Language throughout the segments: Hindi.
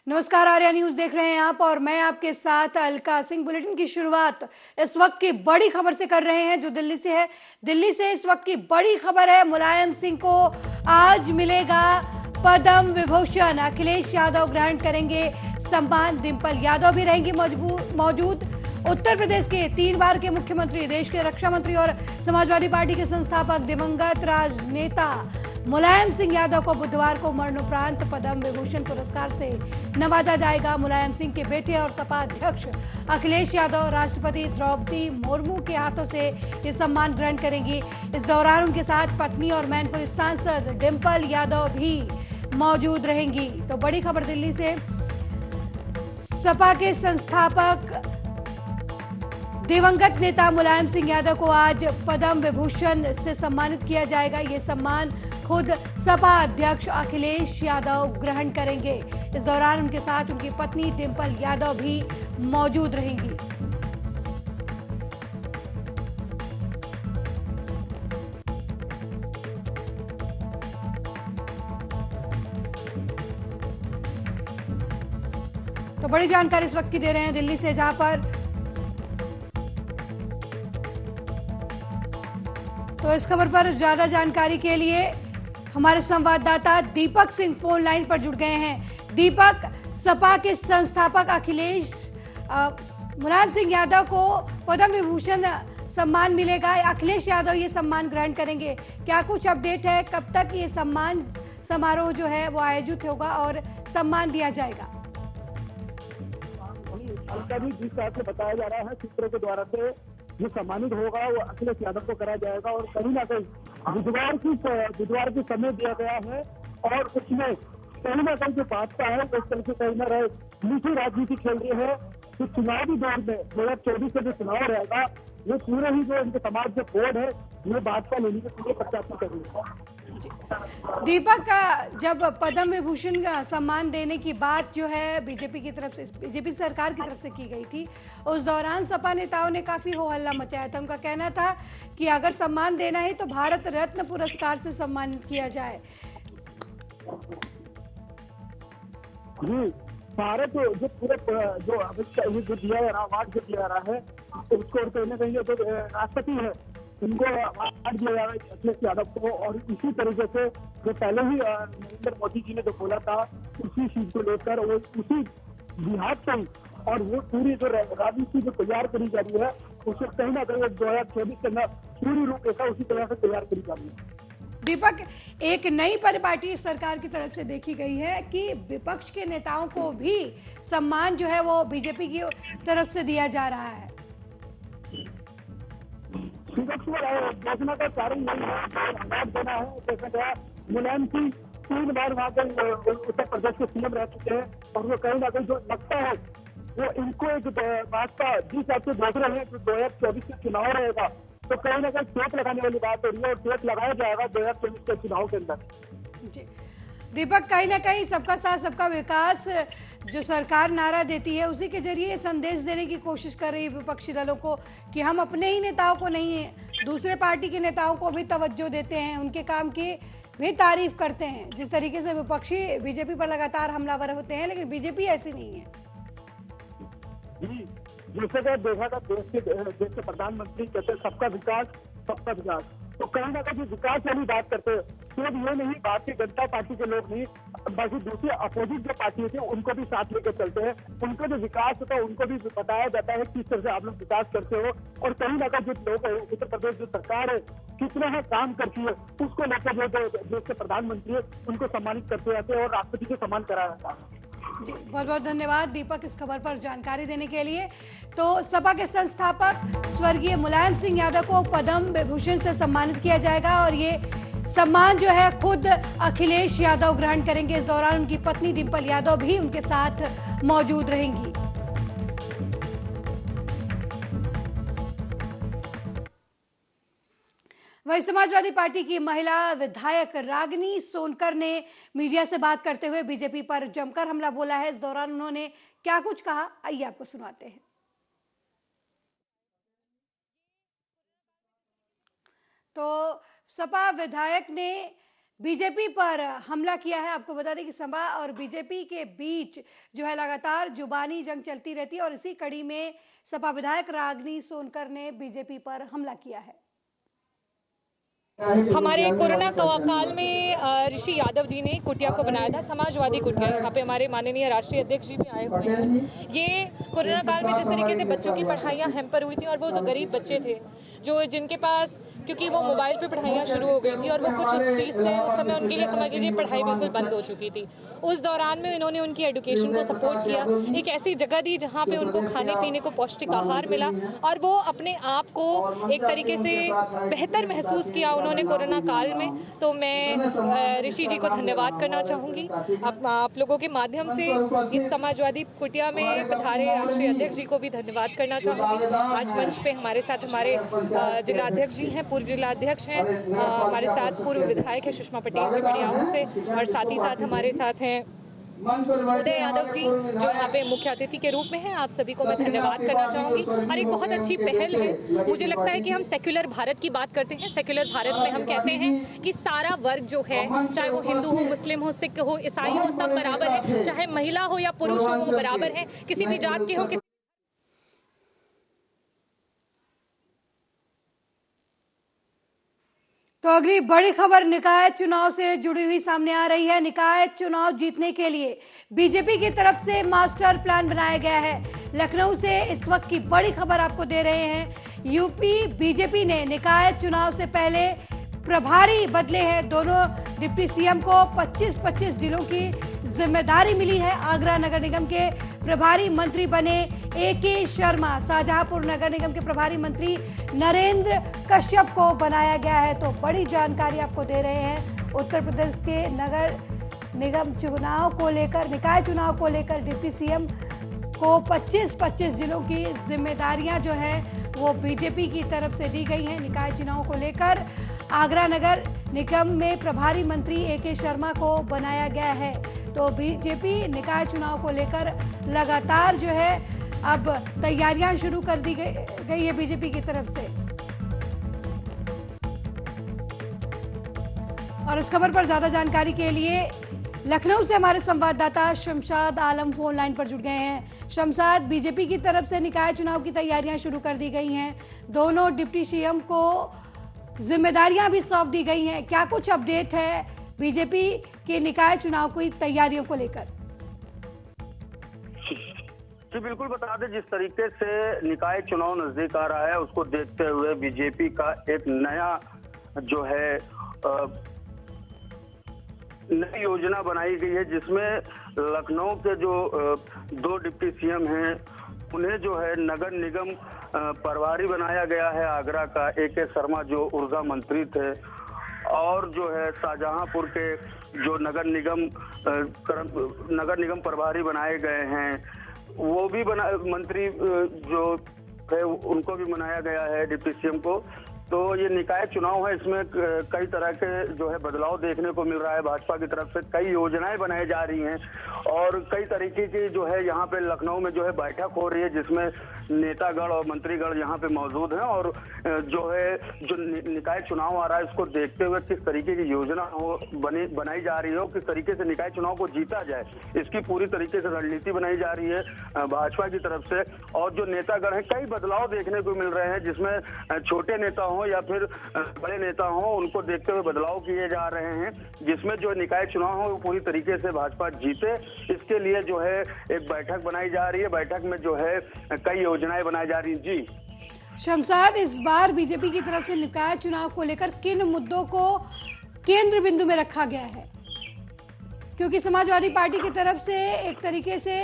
नमस्कार, आर्या न्यूज देख रहे हैं आप और मैं आपके साथ अलका सिंह। बुलेटिन की शुरुआत इस वक्त की बड़ी खबर से कर रहे हैं जो दिल्ली से है। दिल्ली से इस वक्त की बड़ी खबर है, मुलायम सिंह को आज मिलेगा पद्म विभूषण। अखिलेश यादव ग्रहण करेंगे सम्मान। डिंपल यादव भी रहेंगी मौजूद। उत्तर प्रदेश के 3 बार के मुख्यमंत्री, देश के रक्षा मंत्री और समाजवादी पार्टी के संस्थापक दिवंगत राजनेता मुलायम सिंह यादव को बुधवार को मरणोपरांत पद्म विभूषण पुरस्कार से नवाजा जाएगा। मुलायम सिंह के बेटे और सपा अध्यक्ष अखिलेश यादव राष्ट्रपति द्रौपदी मुर्मू के हाथों से ये सम्मान ग्रहण करेंगी। इस दौरान उनके साथ पत्नी और मैनपुरी सांसद डिंपल यादव भी मौजूद रहेंगी। तो बड़ी खबर दिल्ली से, सपा के संस्थापक दिवंगत नेता मुलायम सिंह यादव को आज पद्म विभूषण से सम्मानित किया जाएगा। ये सम्मान खुद सपा अध्यक्ष अखिलेश यादव ग्रहण करेंगे। इस दौरान उनके साथ उनकी पत्नी डिंपल यादव भी मौजूद रहेंगी। तो बड़ी जानकारी इस वक्त की दे रहे हैं दिल्ली से, जहां पर तो इस खबर पर ज्यादा जानकारी के लिए हमारे संवाददाता दीपक सिंह फोन लाइन पर जुड़ गए हैं। दीपक, सपा के संस्थापक अखिलेश मुलायम सिंह यादव को पद्म विभूषण सम्मान मिलेगा। अखिलेश यादव ये सम्मान ग्रहण करेंगे, क्या कुछ अपडेट है? कब तक ये सम्मान समारोह जो है वो आयोजित होगा और सम्मान दिया जाएगा? जिस तरह से बताया जा रहा है सूत्रों के द्वारा से जो सम्मानित होगा वो अखिलेश यादव को कराया जाएगा और कहीं ना कहीं बुधवार की समय दिया गया है और उसमें कहीं ना कहीं जो भाजपा है उस तरह से कहीं ना रहे मीठी राजनीति खेल रही है। जो चुनावी दौर में 2024 में जो चुनाव रहेगा वो पूरे ही जो इनके समाज जो बोर्ड है वो भाजपा लेने के पूरे प्रत्याशी कर रही है। दीपक, जब पद्म विभूषण का सम्मान देने की बात जो है बीजेपी की तरफ से, बीजेपी सरकार की तरफ से की गई थी, उस दौरान सपा नेताओं ने काफी हो हल्ला मचाया था। उनका कहना था कि अगर सम्मान देना है तो भारत रत्न पुरस्कार से सम्मानित किया जाए। जी, भारत जो पूरे जो दिया जा रहा अवार्ड जो दिया जा रहा है उसको कहीं ना कहीं जो राष्ट्रपति है उनको अवार्ड दिया जा रहा है अखिलेश यादव को। और इसी तरीके से जो पहले ही नरेंद्र मोदी जी ने जो बोला था उसी चीज को लेकर वो उसी लिहाज से ही और वो पूरी जो राजनीति जो तैयार करी जा रही है उसको कहीं ना कहीं 2024 के अंदर पूरी रूपरेखा उसी तरह से तैयार करी जा रही है। दीपक, एक नई परिपाटी सरकार की तरफ से देखी गई है कि विपक्ष के नेताओं को भी सम्मान जो है वो बीजेपी की तरफ से दिया जा रहा है। घोषणा का कारण नहीं है, अवार्ड देना है। जैसा कहा मुलायम सिंह 3 बार वहाँ के उत्तर प्रदेश के सीएम रह चुके हैं और वो कहीं ना कहीं जो लगता है वो इनको एक भाजपा जिस आपसे देख रहे हैं जो 2024 के चुनाव रहेगा तो कहीं ना कहीं चोट लगाने वाली बात हो रही है और चोट लगाया जाएगा 2024 के चुनाव के अंदर। जी दीपक, कहीं ना कहीं सबका साथ सबका विकास जो सरकार नारा देती है उसी के जरिए संदेश देने की कोशिश कर रही है विपक्षी दलों को कि हम अपने ही नेताओं को नहीं, दूसरे पार्टी के नेताओं को भी तवज्जो देते हैं, उनके काम की भी तारीफ करते हैं। जिस तरीके से विपक्षी बीजेपी पर लगातार हमलावर होते हैं, लेकिन बीजेपी ऐसी नहीं है। जैसे कि देखा था देश के प्रधानमंत्री कहते सबका विकास सबका विकास, तो कहीं ना कहीं विकास वाली बात करते हैं। सिर्फ ये नहीं, भारतीय जनता पार्टी के लोग नहीं बाकी दूसरी अपोजिट जो पार्टी थी उनको भी साथ लेकर चलते हैं। उनका जो विकास होता है उनको भी बताया जाता है किस तरह से आप लोग विकास करते हो और कहीं ना कहीं जो लोग उत्तर प्रदेश जो सरकार है कितना है काम करती है उसको लेकर जो देश के प्रधानमंत्री है उनको सम्मानित करते रहते हैं और राष्ट्रपति को सम्मान कराया जाता है। जी बहुत बहुत धन्यवाद दीपक इस खबर पर जानकारी देने के लिए। तो सपा के संस्थापक स्वर्गीय मुलायम सिंह यादव को पद्म विभूषण से सम्मानित किया जाएगा और ये सम्मान जो है खुद अखिलेश यादव ग्रहण करेंगे। इस दौरान उनकी पत्नी डिंपल यादव भी उनके साथ मौजूद रहेंगी। वहीं समाजवादी पार्टी की महिला विधायक रागिनी सोनकर ने मीडिया से बात करते हुए बीजेपी पर जमकर हमला बोला है। इस दौरान उन्होंने क्या कुछ कहा, आइए आपको सुनाते हैं। तो सपा विधायक ने बीजेपी पर हमला किया है। आपको बता दें कि सपा और बीजेपी के बीच जो है लगातार जुबानी जंग चलती रहती है और इसी कड़ी में सपा विधायक रागिनी सोनकर ने बीजेपी पर हमला किया है। हमारे कोरोना काल में ऋषि यादव जी ने कुटिया को बनाया था, समाजवादी कुटिया। यहाँ पे हमारे माननीय राष्ट्रीय अध्यक्ष जी भी आए हुए हैं। ये कोरोना काल में जिस तरीके से बच्चों की पढ़ाइयाँ हैम्पर हुई थी और वो जो गरीब बच्चे थे, जो जिनके पास, क्योंकि वो मोबाइल पे पढ़ाइयाँ शुरू हो गई थी और वो कुछ उस चीज़ से उस समय उनके लिए समझ लीजिए पढ़ाई बिल्कुल बंद हो चुकी थी। उस दौरान में इन्होंने उनकी एजुकेशन को सपोर्ट किया, एक ऐसी जगह दी जहाँ पे उनको खाने पीने को पौष्टिक आहार मिला और वो अपने आप को एक तरीके से बेहतर महसूस किया उन्होंने कोरोना काल में। तो मैं ऋषि जी को धन्यवाद करना चाहूँगी आप लोगों के माध्यम से। इस समाजवादी कुटिया में पधारे राष्ट्रीय अध्यक्ष जी को भी धन्यवाद करना चाहूँगी। आज मंच पे हमारे साथ हमारे जिलाध्यक्ष जी हैं, पूर्व जिलाध्यक्ष हैं, हमारे साथ पूर्व विधायक है सुषमा पटेल जी बड़ियाऊ से, और साथ ही साथ हमारे साथ हैं उदय यादव जी जो यहाँ पे मुख्य अतिथि के रूप में हैं। आप सभी को मैं धन्यवाद करना चाहूँगी। और एक बहुत अच्छी पहल है, मुझे लगता है कि हम सेक्युलर भारत की बात करते हैं। सेक्युलर भारत में हम कहते हैं कि सारा वर्ग जो है, चाहे वो हिंदू हो, मुस्लिम हो, सिख हो, ईसाई हो, सब बराबर है। चाहे महिला हो या पुरुष हो, वो बराबर है, किसी भी जात के हो। तो अगली बड़ी खबर निकाय चुनाव से जुड़ी हुई सामने आ रही है। निकाय चुनाव जीतने के लिए बीजेपी की तरफ से मास्टर प्लान बनाया गया है। लखनऊ से इस वक्त की बड़ी खबर आपको दे रहे हैं। यूपी बीजेपी ने निकाय चुनाव से पहले प्रभारी बदले हैं। दोनों डिप्टी सीएम को 25-25 जिलों की जिम्मेदारी मिली है। आगरा नगर निगम के प्रभारी मंत्री बने AK शर्मा। शाहजहांपुर नगर निगम के प्रभारी मंत्री नरेंद्र कश्यप को बनाया गया है। तो बड़ी जानकारी आपको दे रहे हैं। उत्तर प्रदेश के नगर निगम चुनाव को लेकर, निकाय चुनाव को लेकर डिप्टी सीएम को 25-25 जिलों की जिम्मेदारियां जो है वो बीजेपी की तरफ से दी गई हैं। निकाय चुनाव को लेकर आगरा नगर निगम में प्रभारी मंत्री AK शर्मा को बनाया गया है। तो बीजेपी निकाय चुनाव को लेकर लगातार जो है अब तैयारियां शुरू कर दी गई है बीजेपी की तरफ से। और इस खबर पर ज्यादा जानकारी के लिए लखनऊ से हमारे संवाददाता शमशाद आलम फोन लाइन पर जुड़ गए हैं। शमशाद, बीजेपी की तरफ से निकाय चुनाव की तैयारियां शुरू कर दी गई हैं। दोनों डिप्टी सीएम को जिम्मेदारियां भी सौंप दी गई हैं। क्या कुछ अपडेट है बीजेपी के निकाय चुनाव की तैयारियों को लेकर? जी बिल्कुल, बता दें जिस तरीके से निकाय चुनाव नजदीक आ रहा है उसको देखते हुए बीजेपी का एक नया जो है नई योजना बनाई गई है, जिसमें लखनऊ के जो 2 डिप्टी सीएम हैं उन्हें जो है नगर निगम प्रभारी बनाया गया है। आगरा का AK शर्मा जो ऊर्जा मंत्री थे, और जो है शाहजहांपुर के जो नगर निगम प्रभारी बनाए गए हैं वो भी मंत्री जो है उनको भी बनाया गया है डिप्टी सीएम को। तो ये निकाय चुनाव है, इसमें कई तरह के जो है बदलाव देखने को मिल रहा है। भाजपा की तरफ से कई योजनाएं बनाई जा रही हैं और कई तरीके की जो है यहाँ पे लखनऊ में जो है बैठक हो रही है, जिसमें नेतागण और मंत्रीगण यहाँ पे मौजूद हैं। और जो है जो निकाय चुनाव आ रहा है इसको देखते हुए किस तरीके की योजना बनाई जा रही है और किस तरीके से निकाय चुनाव को जीता जाए, इसकी पूरी तरीके से रणनीति बनाई जा रही है भाजपा की तरफ से। और जो नेतागण है कई बदलाव देखने को मिल रहे हैं, जिसमें छोटे नेता हो या फिर बड़े नेता हो उनको देखते हुए बदलाव किए जा रहे हैं, जिसमें जो निकाय चुनाव हो वो पूरी तरीके से भाजपा जीते, इसके लिए जो है एक बैठक बनाई जा रही है। बैठक में जो है कई योजनाएं बनाई जा रही हैं। जी शमशाद, इस बार बीजेपी की तरफ से निकाय चुनाव को लेकर किन मुद्दों को केंद्र बिंदु में रखा गया है? क्योंकि समाजवादी पार्टी की तरफ से एक तरीके से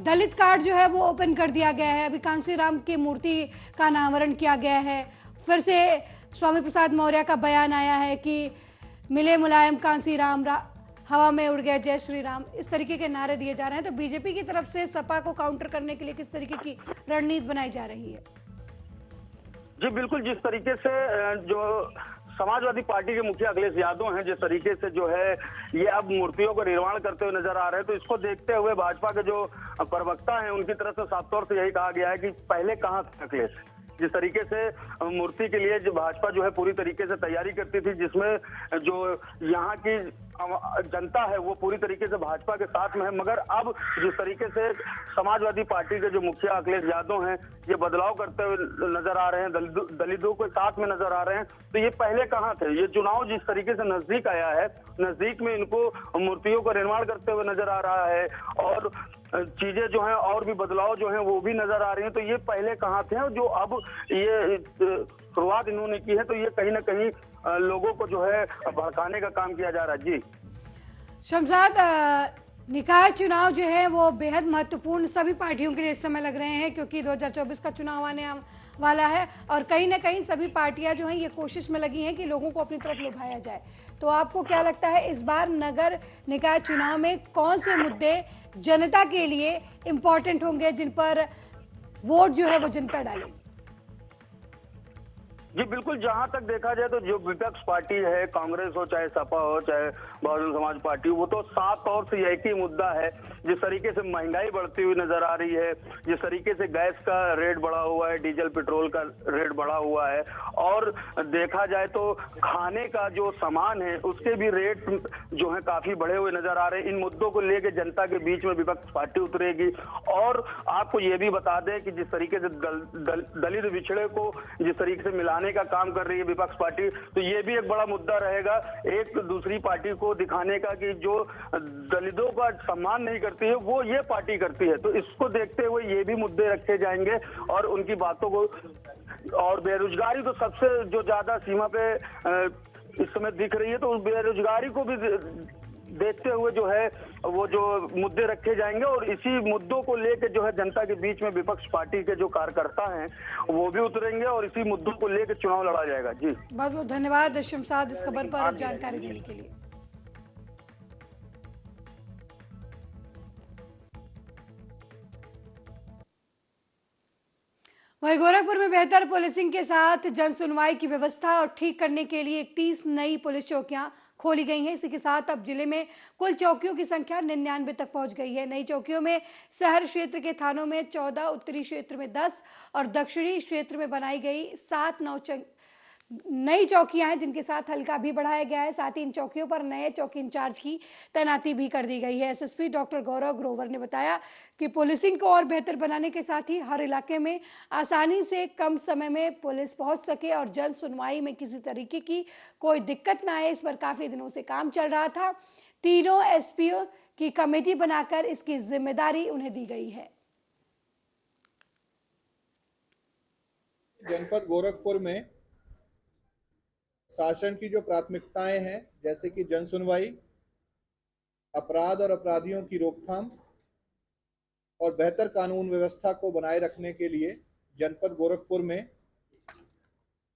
दलित कार्ड जो है वो ओपन कर दिया गया है। अभी कांसीराम की मूर्ति का अनावरण किया गया है। फिर से स्वामी प्रसाद मौर्य का बयान आया है कि मिले मुलायम कांसीराम, हवा में उड़ गए जय श्री राम, इस तरीके के नारे दिए जा रहे हैं। तो बीजेपी की तरफ से सपा को काउंटर करने के लिए किस तरीके की रणनीति बनाई जा रही है? जी बिल्कुल, जिस तरीके से जो समाजवादी पार्टी के मुखिया अखिलेश यादव हैं, जिस तरीके से जो है ये अब मूर्तियों का निर्माण करते हुए नजर आ रहे हैं, तो इसको देखते हुए भाजपा के जो प्रवक्ता हैं उनकी तरफ से साफ तौर से यही कहा गया है कि पहले कहाँ थे अखिलेश, जिस तरीके से मूर्ति के लिए जो भाजपा जो है पूरी तरीके से तैयारी करती थी, जिसमें जो यहाँ की जनता है वो पूरी तरीके से भाजपा के साथ में है, मगर अब जिस तरीके से समाजवादी पार्टी के जो मुखिया अखिलेश यादव हैं ये बदलाव करते हुए नजर आ रहे हैं, दलितों के साथ में नजर आ रहे हैं, तो ये पहले कहाँ थे? ये चुनाव जिस तरीके से नजदीक आया है, नजदीक में इनको मूर्तियों का निर्माण करते हुए नजर आ रहा है और चीजें जो हैं और भी बदलाव जो हैं वो भी नजर आ रही हैं, तो ये पहले कहाँ थे और जो अब ये शुरुआत इन्होंने की है, तो ये कहीं ना कहीं लोगों को जो है भड़काने का काम किया जा रहा है। जी शमशाद, निकाय चुनाव जो है वो बेहद महत्वपूर्ण सभी पार्टियों के लिए इस समय लग रहे हैं, क्योंकि 2024 का चुनाव आने वाला है और कहीं ना कहीं सभी पार्टियां जो हैं ये कोशिश में लगी हैं कि लोगों को अपनी तरफ लुभाया जाए। तो आपको क्या लगता है इस बार नगर निकाय चुनाव में कौन से मुद्दे जनता के लिए इम्पोर्टेंट होंगे, जिन पर वोट जो है वो जनता डालेगी? जी बिल्कुल, जहां तक देखा जाए तो जो विपक्ष पार्टी है, कांग्रेस हो चाहे सपा हो चाहे बहुजन समाज पार्टी, वो तो साफ तौर से एक ही मुद्दा है। जिस तरीके से महंगाई बढ़ती हुई नजर आ रही है, जिस तरीके से गैस का रेट बढ़ा हुआ है, डीजल पेट्रोल का रेट बढ़ा हुआ है और देखा जाए तो खाने का जो सामान है उसके भी रेट जो है काफी बढ़े हुए नजर आ रहे हैं। इन मुद्दों को लेकर जनता के बीच में विपक्ष पार्टी उतरेगी और आपको ये भी बता दें कि जिस तरीके से दलित बिछड़े को जिस तरीके से मिलाने का काम कर रही है विपक्ष पार्टी, तो ये भी एक बड़ा मुद्दा रहेगा एक दूसरी पार्टी को दिखाने का कि जो दलितों का सम्मान नहीं करती है वो ये पार्टी करती है। तो इसको देखते हुए ये भी मुद्दे रखे जाएंगे और उनकी बातों को, और बेरोजगारी तो सबसे जो ज्यादा सीमा पे इस समय दिख रही है, तो उस बेरोजगारी को भी देखते हुए जो है वो जो मुद्दे रखे जाएंगे और इसी मुद्दों को लेकर जो है जनता के बीच में विपक्ष पार्टी के जो कार्यकर्ता हैं वो भी उतरेंगे और इसी मुद्दों को लेकर चुनाव लड़ा जाएगा। जी बहुत बहुत धन्यवाद शमशाद इस खबर पर जानकारी देने के लिए। वहीं गोरखपुर में बेहतर पुलिसिंग के साथ जन सुनवाई की व्यवस्था और ठीक करने के लिए 31 नई पुलिस चौकियां खोली गई हैं। इसी के साथ अब जिले में कुल चौकियों की संख्या 99 तक पहुंच गई है। नई चौकियों में शहर क्षेत्र के थानों में 14, उत्तरी क्षेत्र में 10 और दक्षिणी क्षेत्र में बनाई गई 7 नई चौकियां हैं, जिनके साथ हल्का भी बढ़ाया गया है। साथ ही इन चौकियों पर नए चौकी इंचार्ज की तैनाती भी कर दी गई है। एसएसपी डॉक्टर गौरव ग्रोवर ने बताया कि पुलिसिंग को और बेहतर बनाने के साथ ही हर इलाके में आसानी से कम समय में पुलिस पहुंच सके और जन सुनवाई में किसी तरीके की कोई दिक्कत ना आए, इस पर काफी दिनों से काम चल रहा था। तीनों एसपीओ की कमेटी बनाकर इसकी जिम्मेदारी उन्हें दी गई है। जनपद गोरखपुर में शासन की जो प्राथमिकताएं हैं, जैसे कि जन सुनवाई, अपराध और अपराधियों की रोकथाम और बेहतर कानून व्यवस्था को बनाए रखने के लिए जनपद गोरखपुर में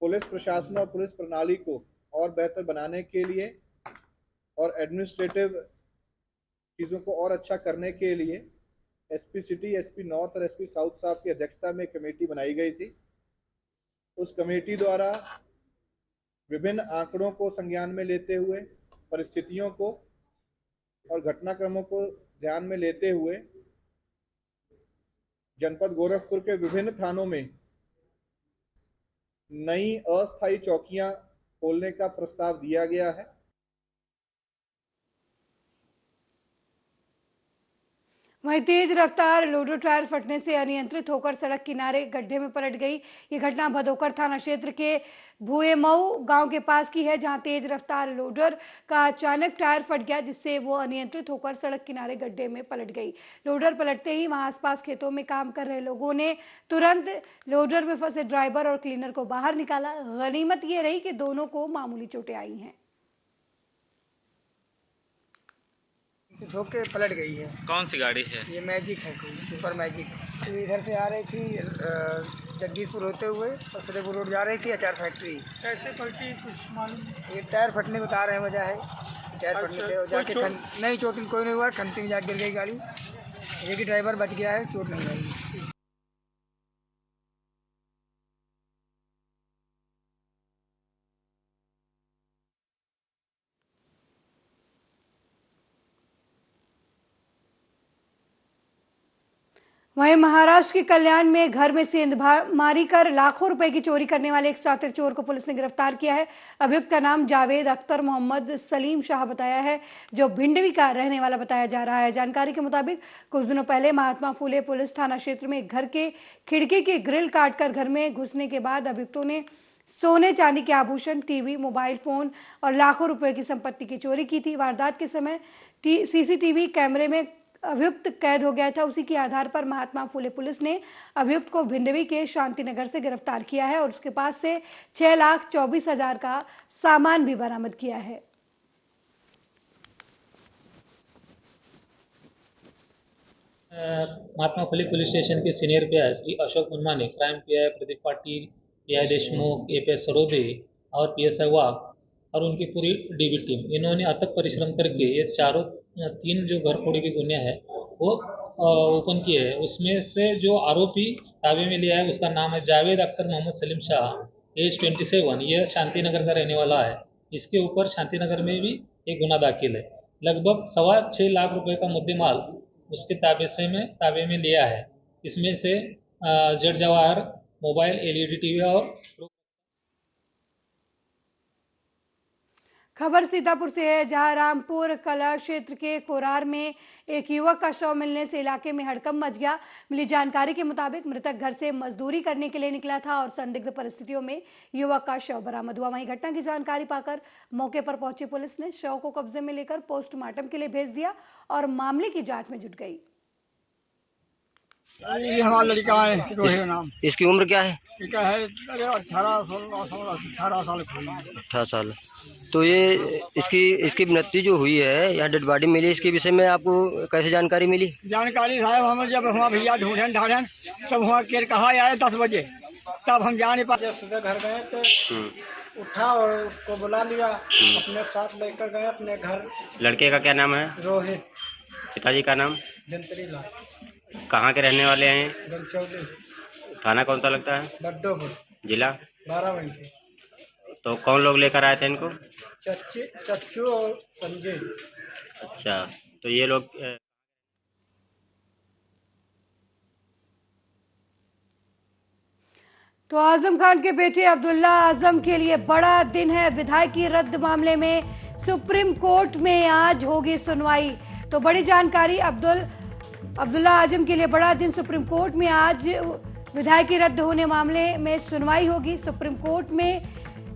पुलिस प्रशासन और पुलिस प्रणाली को और बेहतर बनाने के लिए और एडमिनिस्ट्रेटिव चीज़ों को और अच्छा करने के लिए एसपी सिटी, एसपी नॉर्थ और एसपी साउथ साहब की अध्यक्षता में कमेटी बनाई गई थी। उस कमेटी द्वारा विभिन्न आंकड़ों को संज्ञान में लेते हुए, परिस्थितियों को और घटनाक्रमों को ध्यान में लेते हुए जनपद गोरखपुर के विभिन्न थानों में नई अस्थायी चौकियां खोलने का प्रस्ताव दिया गया है। वहीं तेज रफ्तार लोडर टायर फटने से अनियंत्रित होकर सड़क किनारे गड्ढे में पलट गई। ये घटना भदोकर थाना क्षेत्र के भुएमऊ गांव के पास की है, जहां तेज रफ्तार लोडर का अचानक टायर फट गया, जिससे वो अनियंत्रित होकर सड़क किनारे गड्ढे में पलट गई। लोडर पलटते ही वहां आसपास खेतों में काम कर रहे लोगों ने तुरंत लोडर में फंसे ड्राइवर और क्लीनर को बाहर निकाला। गनीमत ये रही कि दोनों को मामूली चोटें आई हैं। ठोक के पलट गई है। कौन सी गाड़ी है? ये मैजिक है, कोई सुपर मैजिक। तो इधर से आ रही थी जगदीशपुर होते हुए फतेहपुर रोड जा रही थी अचार फैक्ट्री। कैसे पलटी कुछ मालूम? ये टायर फटने बता रहे हैं, वजह है टायर फटने से जाके नहीं, चोट कोई नहीं हुआ, खंती में जाकर गिर गई गाड़ी। एक ही ड्राइवर बच गया है, चोट नहीं आई। वहीं महाराष्ट्र के कल्याण में घर में सेंध मारी कर लाखों रुपए की चोरी करने वाले एक शातिर चोर को पुलिस ने गिरफ्तार किया है। अभियुक्त का नाम जावेद अख्तर मोहम्मद सलीम शाह बताया है, जो भिंडवी का रहने वाला बताया जा रहा है। जानकारी के मुताबिक कुछ दिनों पहले महात्मा फूले पुलिस थाना क्षेत्र में घर के खिड़की की ग्रिल काटकर घर में घुसने के बाद अभियुक्तों ने सोने चांदी के आभूषण, टीवी, मोबाइल फोन और लाखों रुपए की संपत्ति की चोरी की थी। वारदात के समय सीसीटीवी कैमरे में अभियुक्त कैद हो गया था। उसी के आधार पर महात्मा फूले पुलिस ने अभियुक्त को भिंडवी के शांतिनगर से गिरफ्तार किया है और उसके पास से 6,24,000 का सामान भी बरामद किया है। महात्मा फुले पुलिस स्टेशन के senior PI Shri Ashok Unmane, crime PI Pradeep Patil, PI Deshmukh, APS Sarode और पीएसआई वाघ और उनकी पूरी डीबी टीम, इन्होंने अथक परिश्रम करके ये तीन जो घर फोड़ी के गुन्हे हैं वो ओपन किए हैं। उसमें से जो आरोपी ताबे में लिया है उसका नाम है जावेद अख्तर मोहम्मद सलीम शाह, एज 27। यह शांतिनगर का रहने वाला है। इसके ऊपर शांतिनगर में भी एक गुना दाखिल है। लगभग 6.25 लाख रुपए का मुद्देमाल उसके ताबे में लिया है। इसमें से jet Jawahar, mobile, LED TV और खबर सीतापुर से है, जहां रामपुर कला क्षेत्र के कोरार में एक युवक का शव मिलने से इलाके में हड़कंप मच गया। मिली जानकारी के मुताबिक मृतक घर से मजदूरी करने के लिए निकला था और संदिग्ध परिस्थितियों में युवक का शव बरामद हुआ। वहीं घटना की जानकारी पाकर मौके पर पहुंची पुलिस ने शव को कब्जे में लेकर पोस्टमार्टम के लिए भेज दिया और मामले की जांच में जुट गई। ये हमारा लड़का है, रोहित नाम। इसकी उम्र क्या है? इसका है 18 साल। 18 साल। तो ये इसकी मृत्यु जो हुई है या डेड बॉडी मिली, इसके विषय में आपको कैसे जानकारी मिली? जानकारी साहब हम जब हमारा भैया ढूंढन तब वहाँ केर कहा आए 10 बजे, तब हम जा नहीं पाए। सुबह घर गए तो उठा और उसको बुला लिया, अपने साथ लेकर गए अपने घर। लड़के का क्या नाम है? रोहित। पिताजी का नाम? जंतरी लाल। कहाँ के रहने वाले हैं? गंचौली। थाना कौन सा लगता है? बड्डोपुर। जिला? बाराबंकी। तो कौन लोग लेकर आए थे इनको? चच्चू और संजय। अच्छा, तो ये लोग तो आजम खान के बेटे अब्दुल्ला आजम के लिए बड़ा दिन है। विधायकी रद्द मामले में सुप्रीम कोर्ट में आज होगी सुनवाई। तो बड़ी जानकारी, अब्दुल्ला आजम के लिए बड़ा दिन। सुप्रीम कोर्ट में आज विधायकी रद्द होने मामले में सुनवाई होगी। सुप्रीम कोर्ट में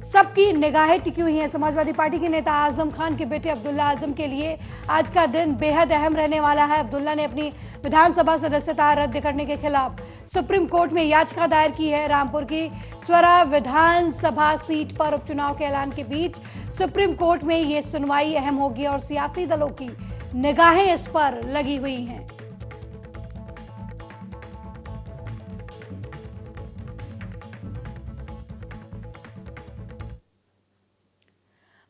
सबकी निगाहें टिकी हुई हैं। समाजवादी पार्टी के नेता आजम खान के बेटे अब्दुल्ला आजम के लिए आज का दिन बेहद अहम रहने वाला है। अब्दुल्ला ने अपनी विधानसभा सदस्यता रद्द करने के खिलाफ सुप्रीम कोर्ट में याचिका दायर की है। रामपुर की स्वरा विधानसभा सीट पर उपचुनाव के ऐलान के बीच सुप्रीम कोर्ट में ये सुनवाई अहम होगी और सियासी दलों की निगाहें इस पर लगी हुई हैं।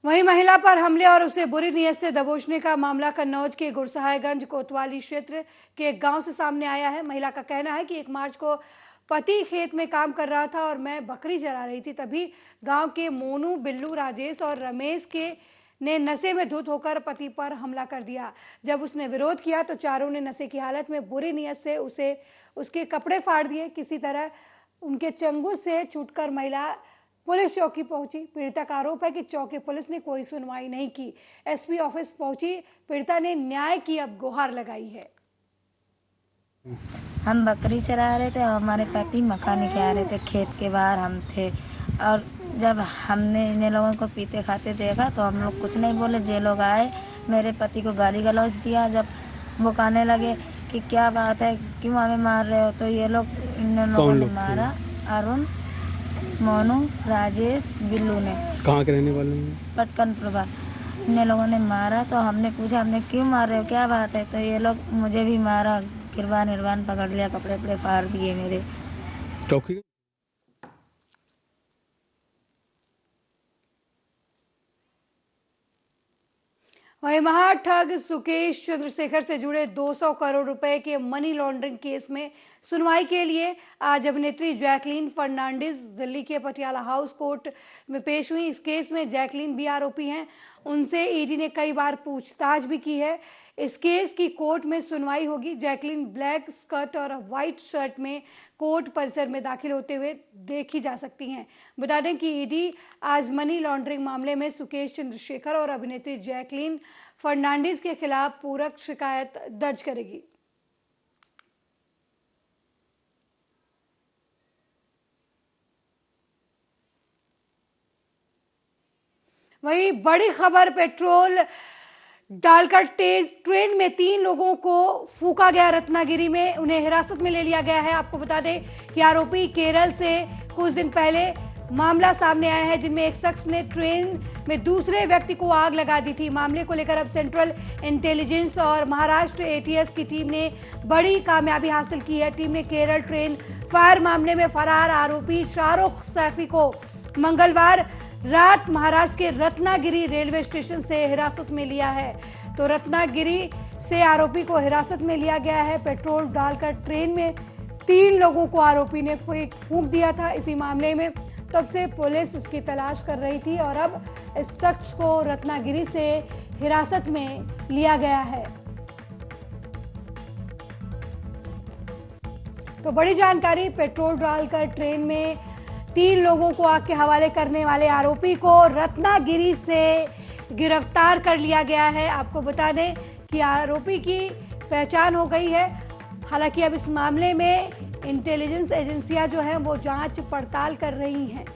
वहीं महिला पर हमले और उसे बुरी नीयत से दबोचने का मामला कन्नौज के गुरसहायगंज कोतवाली क्षेत्र के एक गांव से सामने आया है। महिला का कहना है कि 1 मार्च को पति खेत में काम कर रहा था और मैं बकरी चरा रही थी, तभी गांव के मोनू, बिल्लू, राजेश और रमेश ने नशे में धुत होकर पति पर हमला कर दिया। जब उसने विरोध किया तो चारों ने नशे की हालत में बुरी नीयत से उसके कपड़े फाड़ दिए। किसी तरह उनके चंगुल से छूटकर महिला पुलिस चौकी पहुंची। पीड़िता का आरोप है कि चौकी पुलिस ने कोई सुनवाई नहीं की। एसपी ऑफिस पहुंची पीड़िता ने न्याय की अब गुहार लगाई है। हम बकरी चरा रहे थे और हमारे पति मकान के आ रहे थे, खेत के बाहर हम थे। और जब हमने इन लोगों को पीते खाते देखा तो हम लोग कुछ नहीं बोले। जे लोग आए मेरे पति को गाली गलौज दिया। जब वो कहने लगे कि क्या बात है, क्यों हमें मार रहे हो, तो ये लोग इन लोगों ने मारा। अरुण, मोनू, राजेश, बिल्लू ने। कहाँ के रहने वाले हैं? पटकन प्रभा। इन लोगों ने मारा तो हमने पूछा, हमने क्यों मार रहे हो, क्या बात है, तो ये लोग मुझे भी मारा, गिरबान पकड़ लिया, कपड़े फाड़ दिए मेरे। चौकी वहीं महाठग सुकेश चंद्रशेखर से जुड़े 200 करोड़ रुपए के मनी लॉन्ड्रिंग केस में सुनवाई के लिए आज अभिनेत्री जैकलीन फर्नांडिस दिल्ली के पटियाला हाउस कोर्ट में पेश हुई। इस केस में जैकलीन भी आरोपी हैं। उनसे ईडी ने कई बार पूछताछ भी की है। इस केस की कोर्ट में सुनवाई होगी। जैकलीन ब्लैक स्कर्ट और व्हाइट शर्ट में कोर्ट परिसर में दाखिल होते हुए देखी जा सकती हैं। बता दें कि ईडी आज मनी लॉन्ड्रिंग मामले में सुकेश चंद्रशेखर और अभिनेत्री जैकलीन फर्नांडिस के खिलाफ पूरक शिकायत दर्ज करेगी। वही बड़ी खबर, पेट्रोल डालकर ट्रेन में 3 लोगों को फूंका गया रत्नागिरी में, उन्हें हिरासत में ले लिया गया है। आपको बता दें कि आरोपी केरल से कुछ दिन पहले मामला सामने आया है, जिनमें एक शख्स ने ट्रेन में दूसरे व्यक्ति को आग लगा दी थी। मामले को लेकर अब सेंट्रल इंटेलिजेंस और महाराष्ट्र एटीएस की टीम ने बड़ी कामयाबी हासिल की है। टीम ने केरल ट्रेन फायर मामले में फरार आरोपी शाहरुख सैफी को मंगलवार रात महाराष्ट्र के रत्नागिरी रेलवे स्टेशन से हिरासत में लिया है। तो रत्नागिरी से आरोपी को हिरासत में लिया गया है। पेट्रोल डालकर ट्रेन में 3 लोगों को आरोपी ने फूंक दिया था। इसी मामले में तब से पुलिस इसकी तलाश कर रही थी और अब इस शख्स को रत्नागिरी से हिरासत में लिया गया है। तो बड़ी जानकारी, पेट्रोल डालकर ट्रेन में 3 लोगों को आग के हवाले करने वाले आरोपी को रत्नागिरी से गिरफ्तार कर लिया गया है। आपको बता दें कि आरोपी की पहचान हो गई है। हालांकि अब इस मामले में इंटेलिजेंस एजेंसियां जो हैं वो जांच पड़ताल कर रही हैं।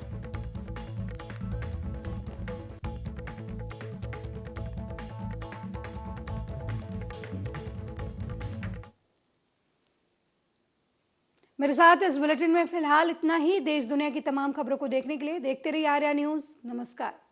मेरे साथ इस बुलेटिन में फिलहाल इतना ही। देश दुनिया की तमाम खबरों को देखने के लिए देखते रहिए आर्या न्यूज़। नमस्कार।